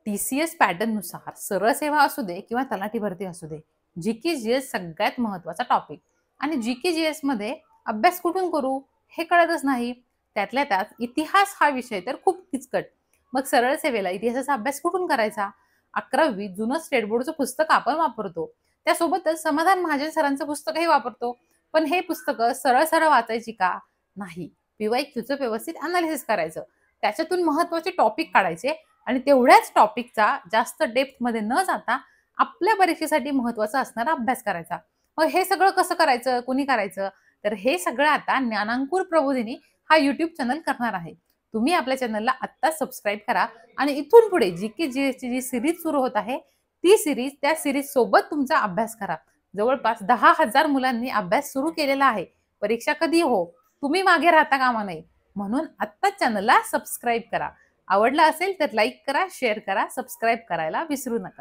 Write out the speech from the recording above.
TCS पॅटर्ननुसार सरळ सेवा असू दे किंवा तलाठी भरती असू दे, GK-GS सगळ्यात महत्त्वाचा टॉपिक आणि GK-GSमध्ये अभ्यास कुठून करू हे कळतच नाही. त्यातल्या त्यात इतिहास हा विषय तर खूप किचकट. मग सरळ सेवेला इतिहासाचा अभ्यास कुठून करायचा? 11वी जुनं स्टेट बोर्डचं पुस्तक आपण वापरतो. त्यासोबतच समाधान महाजन सरांचं पुस्तकही वापरतो. पण हे पुस्तकं सरळ-सरळ वाचायची का? नाही. PYQचं व्यवस्थित अनालिसिस करायचं. त्याच्यातून महत्त्वाचे टॉपिक काढायचे आणि तेवढ्याच टॉपिकचा जास्त डेप्थमध्ये न जाता आपल्या परीक्षेसाठी महत्त्वाचा असणारा अभ्यास करायचा. मग हे सगळं कसं करायचं? कुणी करायचं? तर हे सगळं आता ज्ञानांकुर प्रबोधिनी हा YouTube चॅनल करणार आहे. तुम्ही आपल्या चॅनलला आत्ताच सबस्क्राईब करा आणि इथून पुढे GK-GSची जी सीरीज सुरू होत आहे, ती सीरीज त्या सीरीज सोबत तुमचा अभ्यास करा. जवळपास 10,000 मुलांनी अभ्यास सुरू केलेला आहे. परीक्षा कधी हो, तुम्ही मागे राहता कामा नये. म्हणून आत्ताच चॅनलला सबस्क्राईब करा. आवडला असेल तर लाईक करा, शेअर करा, सबस्क्राईब करायला विसरू नका.